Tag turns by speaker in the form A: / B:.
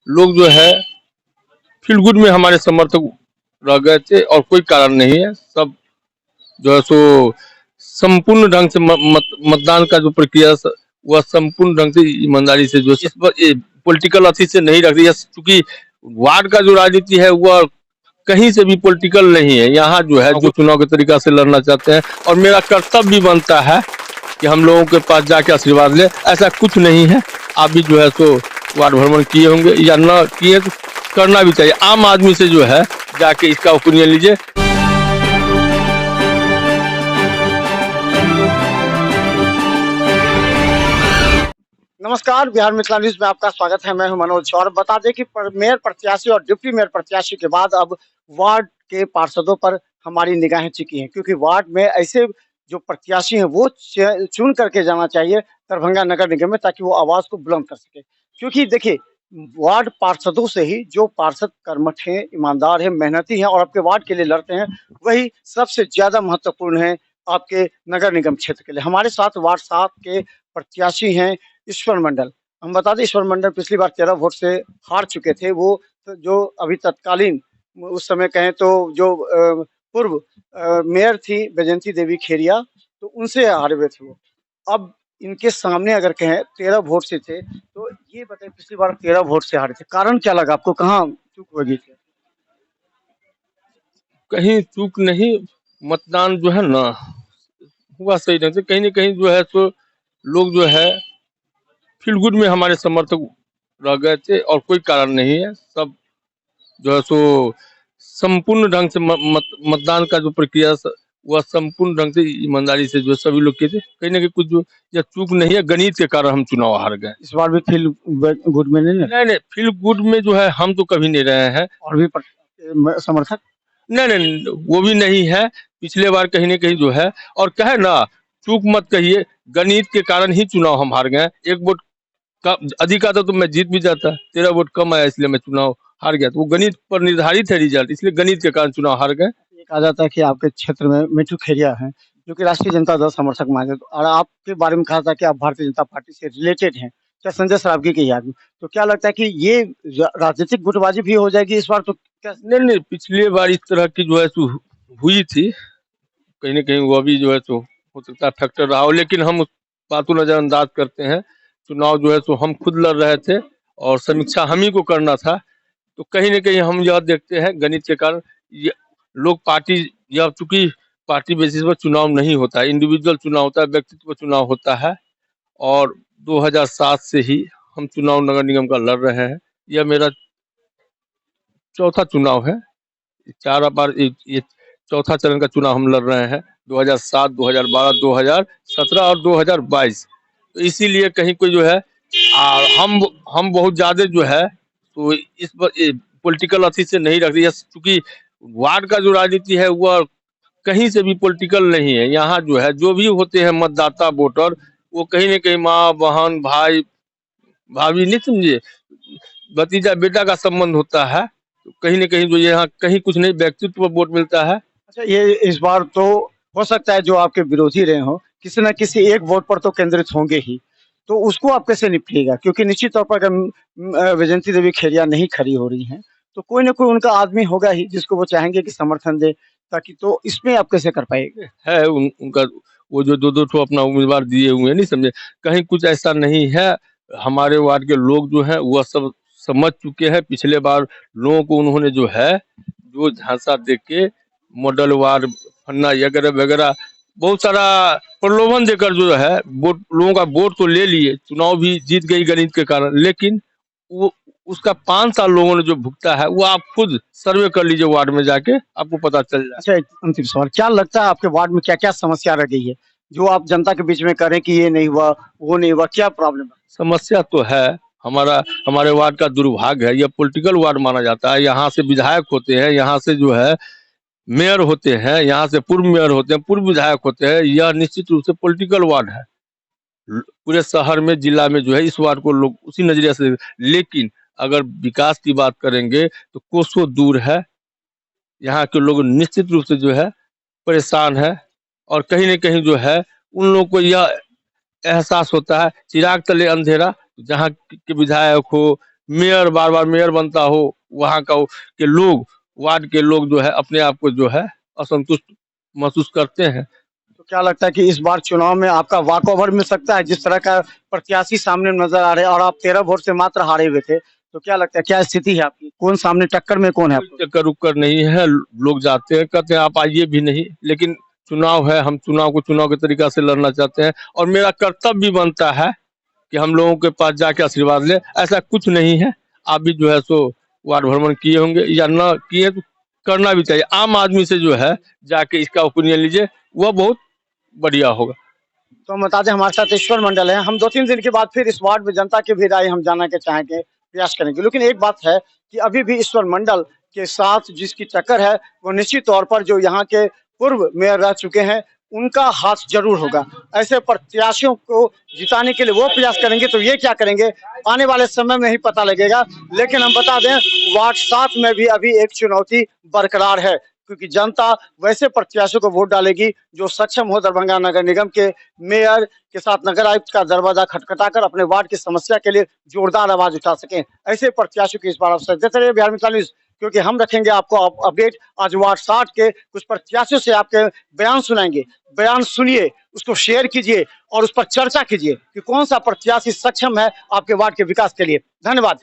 A: लोग जो है फील गुड में हमारे समर्थक रह गए थे और कोई कारण नहीं है। सब जो है सो संपूर्ण ढंग से मतदान का जो प्रक्रिया वह संपूर्ण ढंग से ईमानदारी से जो इस पर पॉलिटिकल अथी से नहीं रख रही है, क्योंकि वार्ड का जो राजनीति है वह कहीं से भी पॉलिटिकल नहीं है। यहाँ जो है जो चुनाव के तरीका से लड़ना चाहते हैं और मेरा कर्तव्य भी बनता है कि हम लोगों के पास जाके आशीर्वाद ले, ऐसा कुछ नहीं है। आप भी जो है सो वार्ड भ्रमण किए होंगे या न किए तो करना भी चाहिए। आम आदमी से जो है जाके इसका ओपिनियन लीजिए।
B: नमस्कार, बिहार मिथिला न्यूज में आपका स्वागत है। मैं हूं मनोज और बता दें कि मेयर प्रत्याशी और डिप्टी मेयर प्रत्याशी के बाद अब वार्ड के पार्षदों पर हमारी निगाहें टिकी हैं, क्योंकि वार्ड में ऐसे जो प्रत्याशी हैं वो चुन करके जाना चाहिए दरभंगा नगर निगम में, ताकि वो आवाज को बुलंद कर सके। क्योंकि देखिए, वार्ड पार्षदों से ही जो पार्षद कर्मठ हैं, ईमानदार हैं, मेहनती हैं और आपके वार्ड के लिए लड़ते हैं, वही सबसे ज्यादा महत्वपूर्ण है आपके नगर निगम क्षेत्र के लिए। हमारे साथ वार्ड 7 के प्रत्याशी हैं ईश्वर मंडल। हम बता दें, ईश्वर मंडल पिछली बार 13 वोट से हार चुके थे। वो तो जो अभी तत्कालीन उस समय कहें तो जो पूर्व मेयर थी बैजंती देवी खेरिया, तो उनसे हारे हुए थे वो। अब इनके सामने अगर कहें 13 वोट से थे, तो ये बताइए पिछली बार 13 वोट से हारे थे, कारण क्या लगा आपको, कहाँ चूक हो गई थी?
A: कहीं चूक नहीं, मतदान जो है ना हुआ सही ढंग से। कहीं ना कहीं जो है सो लोग जो है फील गुड में हमारे समर्थक रह गए थे और कोई कारण नहीं है। सब जो है सो संपूर्ण ढंग से मतदान का जो प्रक्रिया वह संपूर्ण ढंग से ईमानदारी से जो सभी लोग किए थे। कहीं ना कहीं कुछ जो या चूक नहीं है, गणित के कारण हम चुनाव हार गए।
B: इस बार भी फील गुड में
A: नहीं, फील गुड में जो है हम तो कभी नहीं रहे हैं।
B: और भी समर्थक
A: नहीं, वो भी नहीं है। पिछले बार कहीं ना कहीं जो है, और कहे ना चूक मत कहिए, गणित के कारण ही चुनाव हम हार गए। एक वोट का अधिक आता तो मैं जीत भी जाता, 13 वोट कम आया इसलिए मैं चुनाव हार गया। तो वो गणित पर निर्धारित है रिजल्ट, इसलिए गणित के कारण चुनाव हार गए।
B: ये कहा जाता है कि आपके क्षेत्र में मिट्टू खेरिया है, जो कि राष्ट्रीय जनता दल समर्थक माने, और आपके बारे में कहा था कि आप भारतीय जनता पार्टी से रिलेटेड हैं, क्या संजय सरावगी के याद में। तो क्या लगता है कि ये राजनीतिक गुटबाजी भी हो जाएगी इस बार? तो क्या
A: नहीं, पिछले बार इस तरह की जो है सो हुई थी। कहीं ना कहीं वो भी जो है सो हो सकता है फैक्टर रहा हो, लेकिन हम उस बात को नजरअंदाज करते हैं। चुनाव जो है सो हम खुद लड़ रहे थे और समीक्षा हम ही को करना था। तो कहीं ना कहीं हम यह देखते हैं गणित के कारण लोग पार्टी, या चूंकि पार्टी बेसिस पर चुनाव नहीं होता है, इंडिविजुअल चुनाव होता है, व्यक्तित्व चुनाव होता है। और 2007 से ही हम चुनाव नगर निगम का लड़ रहे हैं। यह मेरा चौथा चुनाव है। 4 बार ये चौथा चरण का चुनाव हम लड़ रहे हैं, 2007, 2012, 2017 और 2022। तो इसीलिए कहीं कोई जो है हम बहुत ज्यादा जो है तो इस पॉलिटिकल अथी से नहीं रख रही है, क्योंकि वार्ड का जो राजनीति है वह कहीं से भी पॉलिटिकल नहीं है। यहाँ जो है जो भी होते हैं मतदाता वोटर, वो कहीं ना कहीं माँ बहन भाई भाभी, नहीं समझे, भतीजा बेटा का संबंध होता है। तो कहीं ना कहीं जो यहाँ कहीं कुछ नहीं, व्यक्तित्व पर वोट मिलता है।
B: अच्छा, ये इस बार तो हो सकता है जो आपके विरोधी रहे हो किसी न किसी एक वोट पर तो केंद्रित होंगे ही, तो उसको आप कैसे निपटिएगा? क्योंकि निश्चित तौर पर अगर वैजंती देवी खेरिया नहीं खड़ी हो रही हैं, तो कोई ना कोई उनका आदमी होगा ही जिसको वो चाहेंगे कि समर्थन दे, ताकि तो इसमें आप कैसे कर पाएंगे?
A: है उनका वो जो दो दो ठो अपना उम्मीदवार दिए हुए हैं, नहीं समझे, कहीं कुछ ऐसा नहीं है। हमारे वार्ड के लोग जो है वह सब समझ चुके हैं। पिछले बार लोगों को उन्होंने जो है जो झांसा दे के मॉडल वार्ड फन्ना वगैरह वगैरह बहुत सारा प्रलोभन देकर जो है वोट, लोगों का वोट तो ले लिए, चुनाव भी जीत गई गणित के कारण। लेकिन वो उसका 5 साल लोगों ने जो भुगता है वो आप खुद सर्वे कर लीजिए वार्ड में जाके, आपको पता चल जाए।
B: अच्छा, एक अंतिम सवाल, क्या लगता है आपके वार्ड में क्या क्या समस्या रह गई है जो आप जनता के बीच में करें कि ये नहीं हुआ वो नहीं हुआ, क्या प्रॉब्लम है?
A: समस्या तो है, हमारे वार्ड का दुर्भाग्य है। यह पॉलिटिकल वार्ड माना जाता है। यहाँ से विधायक होते हैं, यहाँ से जो है मेयर होते हैं, यहाँ से पूर्व मेयर होते हैं, पूर्व विधायक होते हैं। यह निश्चित रूप से पॉलिटिकल वार्ड है। पूरे शहर में, जिला में जो है इस वार्ड को लोग उसी नजरिए से, लेकिन अगर विकास की बात करेंगे तो कोसों दूर है। यहाँ के लोग निश्चित रूप से जो है परेशान है। और कहीं ना कहीं जो है उन लोगों को यह एहसास होता है चिराग तले अंधेरा। जहाँ के विधायक हो मेयर बार बार मेयर बनता हो, वहाँ का के लोग, वार्ड के लोग जो है अपने आप को जो है असंतुष्ट महसूस करते हैं।
B: तो क्या लगता है कि इस बार चुनाव में आपका वॉक ओवर मिल सकता है? जिस तरह का प्रत्याशी सामने नजर आ रहे हैं और आप 13 वोट से मात्र हारे हुए थे, तो क्या लगता है क्या स्थिति है आपकी? कौन सामने टक्कर में कौन है
A: कोई
B: आपको?
A: चक्कर उक्कर नहीं है, लोग जाते हैं कहते हैं आप आइए भी नहीं, लेकिन चुनाव है, हम चुनाव को चुनाव के तरीका से लड़ना चाहते हैं और मेरा कर्तव्य भी बनता है कि हम लोगों के पास जाके आशीर्वाद ले। ऐसा कुछ नहीं है, आप भी जो है सो वार्ड भ्रमण किए होंगे या न किए तो करना भी चाहिए। आम आदमी से जो है जाके इसका ओपिनियन लीजिए, वह बहुत बढ़िया होगा।
B: तो हम बता दें हमारे साथ ईश्वर मंडल है। हम 2-3 दिन के बाद फिर इस वार्ड में जनता की भी राय हम जानने के चाहेंगे, प्रयास करेंगे। लेकिन एक बात है कि अभी भी ईश्वर मंडल के साथ जिसकी टक्कर है, वो निश्चित तौर पर जो यहाँ के पूर्व मेयर रह चुके हैं, उनका हाथ ज़रूर होगा। ऐसे प्रत्याशियों को जिताने के लिए वो प्रयास करेंगे, तो ये क्या करेंगे, आने वाले समय में ही पता लगेगा। लेकिन हम बता दें, वार्ड 7 में भी अभी एक चुनौती बरकरार है, क्योंकि जनता वैसे प्रत्याशियों को वोट डालेगी जो सक्षम हो दरभंगा नगर निगम के मेयर के साथ नगर आयुक्त का दरवाजा खटखटाकर अपने वार्ड की समस्या के लिए जोरदार आवाज उठा सकें। ऐसे प्रत्याशियों की इस बार अवसर देते रहिए बिहार मिसाल न्यूज, क्योंकि हम रखेंगे आपको अपडेट। आज वार्ड 60 के कुछ प्रत्याशियों से आपके बयान सुनाएंगे। बयान सुनिए, उसको शेयर कीजिए और उस पर चर्चा कीजिए कि कौन सा प्रत्याशी सक्षम है आपके वार्ड के विकास के लिए। धन्यवाद।